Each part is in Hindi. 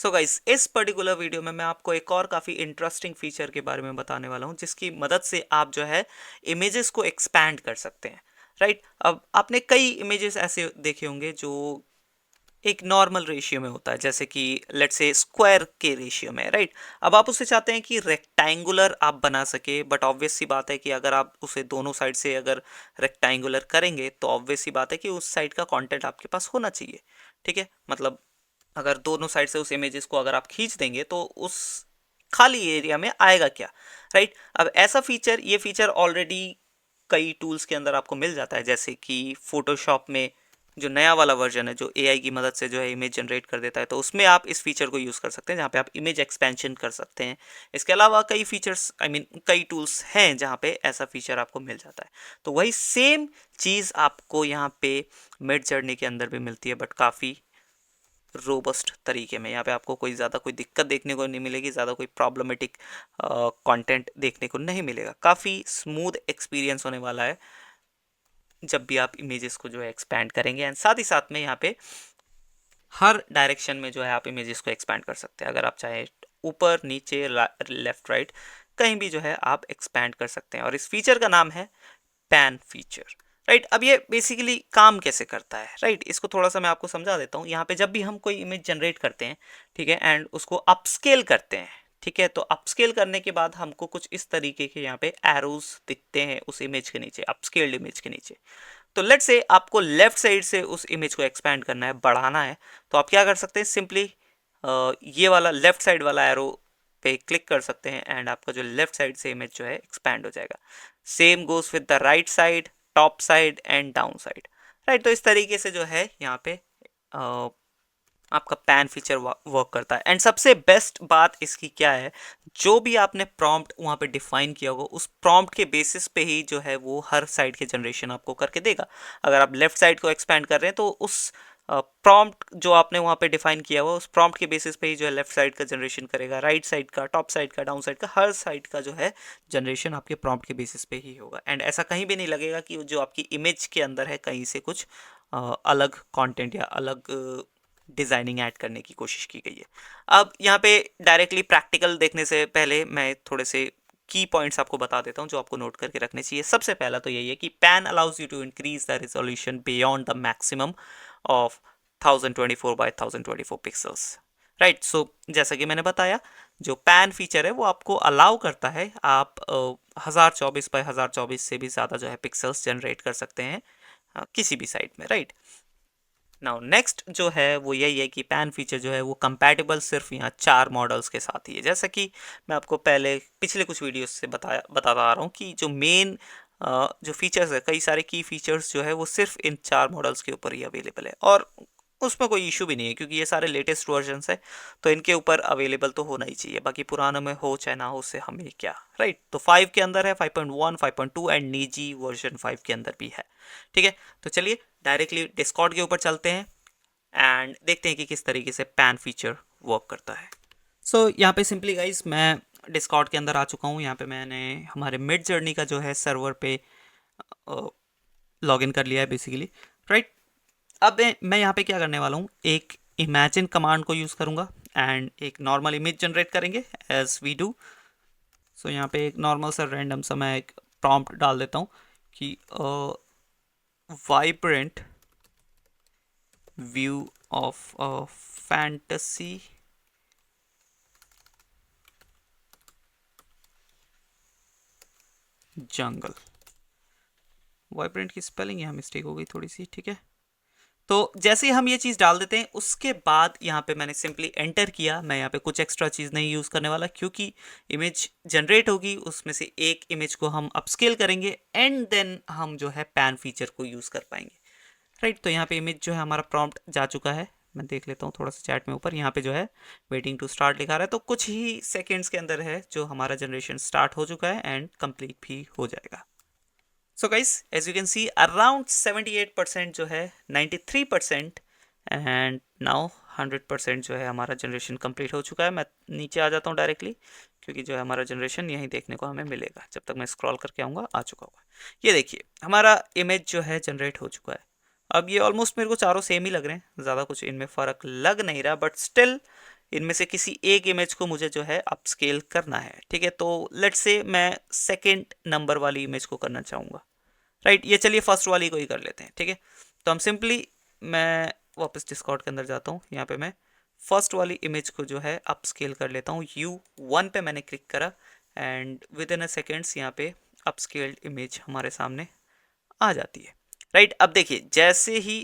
सो गाइस, इस पर्टिकुलर वीडियो में मैं आपको एक और काफ़ी इंटरेस्टिंग फीचर के बारे में बताने वाला हूँ जिसकी मदद से आप जो है इमेजेस को एक्सपैंड कर सकते हैं। राइट, अब आपने कई इमेजेस ऐसे देखे होंगे जो एक नॉर्मल रेशियो में होता है, जैसे कि लेट्स से स्क्वायर के रेशियो में। राइट, अब आप उसे चाहते हैं कि रेक्टेंगुलर आप बना सके, बट ऑब्वियस सी बात है कि अगर आप उसे दोनों साइड से अगर रेक्टेंगुलर करेंगे तो ऑब्वियस सी बात है कि उस साइड का कंटेंट आपके पास होना चाहिए। ठीक है, मतलब अगर दोनों साइड से उस इमेजेस को अगर आप खींच देंगे तो उस खाली एरिया में आएगा क्या। राइट, अब ऐसा फीचर, ये फीचर ऑलरेडी कई टूल्स के अंदर आपको मिल जाता है, जैसे कि फोटोशॉप में जो नया वाला वर्जन है जो एआई की मदद से जो है इमेज जनरेट कर देता है, तो उसमें आप इस फीचर को यूज़ कर सकते हैं जहाँ पे आप इमेज एक्सपेंशन कर सकते हैं। इसके अलावा कई फीचर्स, आई मीन कई टूल्स हैं जहाँ पे ऐसा फीचर आपको मिल जाता है। तो वही सेम चीज़ आपको यहाँ पे मिड जर्नी के अंदर भी मिलती है, बट काफ़ी रोबस्ट तरीके में। यहाँ पे आपको कोई ज़्यादा कोई दिक्कत देखने को नहीं मिलेगी, ज़्यादा कोई प्रॉब्लमेटिक कंटेंट देखने को नहीं मिलेगा। काफ़ी स्मूथ एक्सपीरियंस होने वाला है जब भी आप इमेजेस को जो है एक्सपैंड करेंगे। एंड साथ ही साथ में यहाँ पे हर डायरेक्शन में जो है आप इमेजेस को एक्सपैंड कर सकते हैं। अगर आप चाहे ऊपर नीचे लेफ्ट राइट कहीं भी जो है आप एक्सपैंड कर सकते हैं, और इस फीचर का नाम है पैन फीचर। राइट, अब ये बेसिकली काम कैसे करता है, राइट, इसको थोड़ा सा मैं आपको समझा देता हूँ। यहाँ पे जब भी हम कोई इमेज जनरेट करते हैं, ठीक है, एंड उसको अपस्केल करते हैं, ठीक है, तो अपस्केल करने के बाद हमको कुछ इस तरीके के यहाँ पे एरोज दिखते हैं उस इमेज के नीचे, अपस्केल्ड इमेज के नीचे। तो लेट से आपको लेफ्ट साइड से उस इमेज को एक्सपैंड करना है, बढ़ाना है, तो आप क्या कर सकते हैं, सिंपली ये वाला लेफ्ट साइड वाला एरो पे क्लिक कर सकते हैं एंड आपका जो लेफ्ट साइड से इमेज जो है एक्सपैंड हो जाएगा। Same goes with the right side, top side and down side. Right, तो इस तरीके से जो है यहाँ पे आपका पैन फीचर वर्क करता है। एंड सबसे बेस्ट बात इसकी क्या है, जो भी आपने प्रॉम्प्ट वहाँ पे डिफाइन किया होगा उस प्रॉम्प्ट के बेसिस पे ही जो है वो हर साइड के जनरेशन आपको करके देगा। अगर आप लेफ्ट साइड को एक्सपैंड कर रहे हैं तो उस प्रॉम्प्ट जो आपने वहाँ पे डिफाइन किया हुआ उस प्रॉम्प्ट के बेसिस पे ही जो है लेफ्ट साइड का जनरेशन करेगा, राइट साइड का, टॉप साइड का, डाउन साइड का, हर साइड का जो है जनरेशन आपके प्रॉम्प्ट के बेसिस पे ही होगा। एंड ऐसा कहीं भी नहीं लगेगा कि जो आपकी इमेज के अंदर है कहीं से कुछ अलग कंटेंट या अलग डिज़ाइनिंग ऐड करने की कोशिश की गई है। अब यहाँ पे डायरेक्टली प्रैक्टिकल देखने से पहले मैं थोड़े से की पॉइंट्स आपको बता देता हूँ जो आपको नोट करके रखने चाहिए। सबसे पहला तो यही है कि pan allows you to increase the resolution beyond the maximum of 1024 by 1024 pixels. Right, so जैसा कि मैंने बताया, जो पैन फीचर है वो आपको अलाउ करता है आप 1024 बाई 1024 से भी ज़्यादा जो है पिक्सल्स जनरेट कर सकते हैं किसी भी साइड में। राइट, नाउ नेक्स्ट जो है वो यही है कि पैन फीचर जो है वो कंपैटिबल सिर्फ यहाँ 4 मॉडल्स के साथ ही है। जैसा कि मैं आपको पहले पिछले कुछ वीडियोस से बताता आ रहा हूँ कि जो मेन जो फीचर्स है, कई सारे की फीचर्स जो है वो सिर्फ इन 4 मॉडल्स के ऊपर ही अवेलेबल है, और उसमें कोई इशू भी नहीं है क्योंकि ये सारे लेटेस्ट वर्जन्स है, तो इनके ऊपर अवेलेबल तो होना ही चाहिए। बाकी पुराना में हो चाहे ना हो उससे हमें क्या। राइट, तो 5 के अंदर है, 5.1, 5.2 एंड निजी वर्जन 5 के अंदर भी है। ठीक है, तो चलिए डायरेक्टली डिस्कॉर्ड के ऊपर चलते हैं एंड देखते हैं कि किस तरीके से पैन फीचर वर्क करता है। सो यहाँ पे सिंपली गाइस मैं डिस्कॉर्ड के अंदर आ चुका हूँ। यहाँ पे मैंने हमारे मिड जर्नी का जो है सर्वर पे लॉगिन कर लिया है बेसिकली। राइट, अब मैं यहाँ पे क्या करने वाला हूँ, एक इमेजिन कमांड को यूज़ करूँगा एंड एक नॉर्मल इमेज जनरेट करेंगे एज वी डू। सो यहाँ पे एक नॉर्मल सा रैंडम सा मैं एक प्रॉम्प्ट डाल देता हूँ कि vibrant view of a fantasy jungle. Vibrant की स्पेलिंग यहाँ मिस्टेक हो गई थोड़ी सी, ठीक है। तो जैसे ही हम ये चीज़ डाल देते हैं उसके बाद यहाँ पे मैंने सिंपली एंटर किया। मैं यहाँ पे कुछ एक्स्ट्रा चीज़ नहीं यूज़ करने वाला क्योंकि इमेज जनरेट होगी, उसमें से एक इमेज को हम अपस्केल करेंगे एंड देन हम जो है पैन फीचर को यूज़ कर पाएंगे। राइट, तो यहाँ पे इमेज जो है हमारा प्रॉम्प्ट जा चुका है। मैं देख लेता हूँ थोड़ा सा चैट में ऊपर, यहाँ पे जो है वेटिंग टू स्टार्ट लिखा रहा है, तो कुछ ही सेकेंड्स के अंदर है जो हमारा जनरेशन स्टार्ट हो चुका है एंड कंप्लीट भी हो जाएगा। So guys, as you can see around 78% जो है, 93% एंड नाउ 100% जो है हमारा जनरेशन कंप्लीट हो चुका है। मैं नीचे आ जाता हूँ डायरेक्टली क्योंकि जो है हमारा जनरेशन यहीं देखने को हमें मिलेगा। जब तक मैं स्क्रॉल करके आऊँगा आ चुका होगा। ये देखिए हमारा इमेज जो है जनरेट हो चुका है। अब ये ऑलमोस्ट मेरे को चारों सेम ही लग रहे हैं, ज़्यादा कुछ इनमें फ़र्क लग नहीं रहा, बट स्टिल इनमें से किसी एक इमेज को मुझे जो है अपस्केल करना है। ठीक है, तो लेट्स से मैं सेकेंड नंबर वाली इमेज को करना चाहूँगा। राइट, ये चलिए फर्स्ट वाली को ही कर लेते हैं। ठीक है, तो हम सिंपली, मैं वापस डिस्कॉर्ड के अंदर जाता हूँ, यहाँ पे मैं फर्स्ट वाली इमेज को जो है अपस्केल कर लेता हूँ। U1 पे मैंने क्लिक करा and with in a seconds यहाँ पे अपस्केल्ड इमेज हमारे सामने आ जाती है। राइट, अब देखिए जैसे ही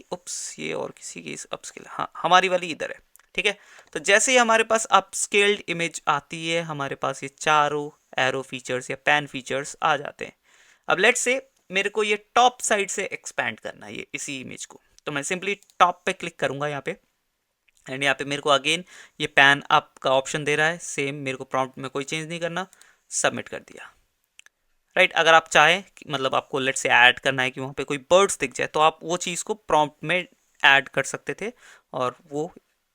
ये और किसी की अपस्केल, हाँ हमारी वाली इधर है। ठीक है, तो जैसे ही हमारे पास अपस्केल्ड इमेज आती है, हमारे पास ये चारों एरो फीचर्स या पैन फीचर्स आ जाते हैं। अब लेट्स से मेरे को ये टॉप साइड से एक्सपैंड करना है ये इसी इमेज को, तो मैं सिंपली टॉप पे क्लिक करूंगा यहाँ पे एंड यहाँ पे मेरे को अगेन ये पैन अप का ऑप्शन दे रहा है। सेम मेरे को प्रॉम्प्ट में कोई चेंज नहीं करना, सबमिट कर दिया। राइट, अगर आप चाहें मतलब आपको लेट से ऐड करना है कि वहाँ पे कोई बर्ड्स दिख जाए, तो आप वो चीज़ को प्रॉम्प्ट में ऐड कर सकते थे और वो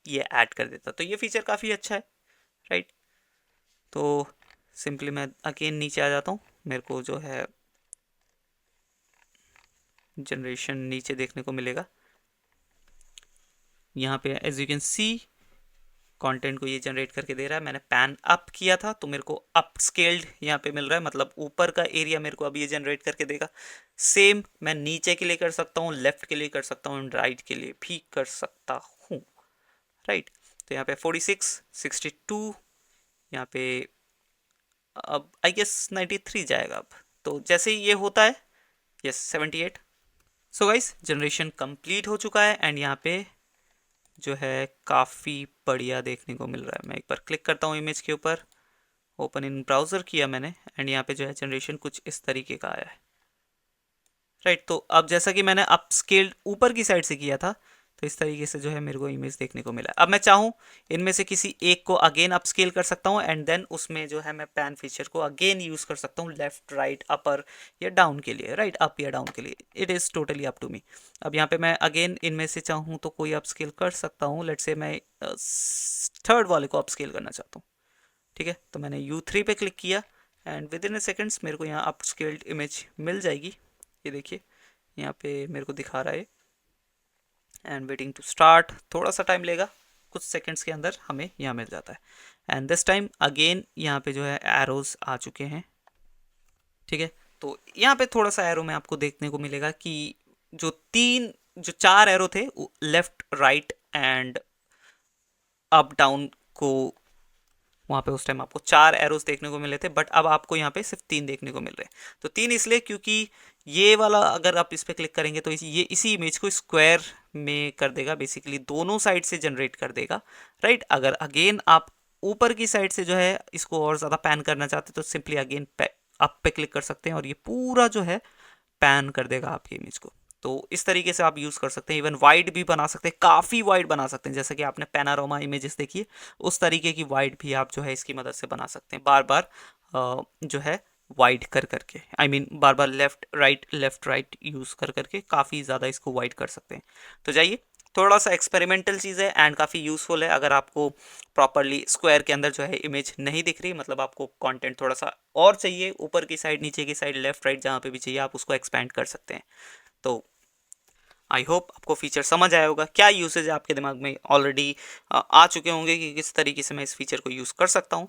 ये ऐड कर देता। तो ये फीचर काफ़ी अच्छा है। राइट, तो सिंपली मैं अगेन नीचे आ जाता हूँ, मेरे को जो है जनरेशन नीचे देखने को मिलेगा। यहाँ पे as you can see content को ये जनरेट करके दे रहा है। मैंने पैन अप किया था तो मेरे को अप स्केल्ड यहाँ पे मिल रहा है, मतलब ऊपर का एरिया मेरे को अब ये जनरेट करके देगा। सेम मैं नीचे के लिए कर सकता हूँ, लेफ्ट के लिए कर सकता हूँ, राइट के लिए भी कर सकता हूँ। राइट, तो यहाँ पे 46, 62, यहाँ पे अब आई गेस 93 जाएगा अब। तो जैसे ही ये होता है, yes 78। So guys, generation complete हो चुका है एंड यहाँ पे जो है काफ़ी बढ़िया देखने को मिल रहा है। मैं एक बार क्लिक करता हूँ इमेज के ऊपर, ओपन इन ब्राउज़र किया मैंने एंड यहाँ पे जो है जनरेशन कुछ इस तरीके का आया है। राइट, तो अब जैसा कि मैंने अपस्केल्ड ऊपर की साइड से किया था, तो इस तरीके से जो है मेरे को इमेज देखने को मिला। अब मैं चाहूँ इनमें से किसी एक को अगेन अपस्केल कर सकता हूँ एंड देन उसमें जो है मैं पैन फीचर को अगेन यूज़ कर सकता हूँ लेफ्ट, राइट, अपर या डाउन के लिए। राइट, अप या डाउन के लिए, it is totally up to me. अब यहाँ पे मैं अगेन इनमें से चाहूँ तो कोई अपस्केल कर सकता हूँ। लेट्स से मैं थर्ड वाले को अपस्केल करना चाहता हूँ। ठीक है, तो मैंने U3 पे क्लिक किया and with in a seconds मेरे को यहाँ अपस्केल्ड इमेज मिल जाएगी। ये देखिए यहाँ पे मेरे को दिखा रहा है एंड वेटिंग टू स्टार्ट, थोड़ा सा टाइम लेगा, कुछ सेकंड्स के अंदर हमें यहाँ मिल जाता है। एंड दिस टाइम अगेन यहाँ पे जो है एरोज आ चुके हैं। ठीक है, तो यहाँ पे थोड़ा सा एरो में आपको देखने को मिलेगा कि जो चार एरो थे left, right and up down को, वहाँ पे उस टाइम आपको चार एरोस देखने को मिले थे, बट अब आपको यहाँ पे सिर्फ तीन देखने को मिल रहे हैं। तो तीन इसलिए क्योंकि ये वाला अगर आप इस पर क्लिक करेंगे तो ये इसी इमेज को स्क्वायर में कर देगा, बेसिकली दोनों साइड से जनरेट कर देगा। राइट, अगर अगेन आप ऊपर की साइड से जो है इसको और ज़्यादा पैन करना चाहते तो सिंपली अगेन अप पे क्लिक कर सकते हैं और ये पूरा जो है पैन कर देगा आपकी इमेज को। तो इस तरीके से आप यूज़ कर सकते हैं। इवन वाइड भी बना सकते हैं, काफ़ी वाइड बना सकते हैं, जैसे कि आपने पैनारोमा इमेजेस देखी है उस तरीके की वाइड भी आप जो है इसकी मदद से बना सकते हैं। बार बार जो है वाइड कर करके, I mean bar bar left right use कर करके काफ़ी ज़्यादा इसको वाइड कर सकते हैं। तो जाइए, थोड़ा सा एक्सपेरिमेंटल चीज़ है एंड काफ़ी यूज़फुल है। अगर आपको प्रॉपरली स्क्वायर के अंदर जो है इमेज नहीं दिख रही, मतलब आपको कंटेंट थोड़ा सा और चाहिए, ऊपर की साइड, नीचे की साइड, लेफ्ट राइट जहाँ पे भी चाहिए आप उसको एक्सपैंड कर सकते हैं। तो आई होप आपको फीचर समझ आया होगा। क्या यूसेज है आपके दिमाग में ऑलरेडी आ चुके होंगे कि किस तरीके से मैं इस फीचर को यूज़ कर सकता हूँ।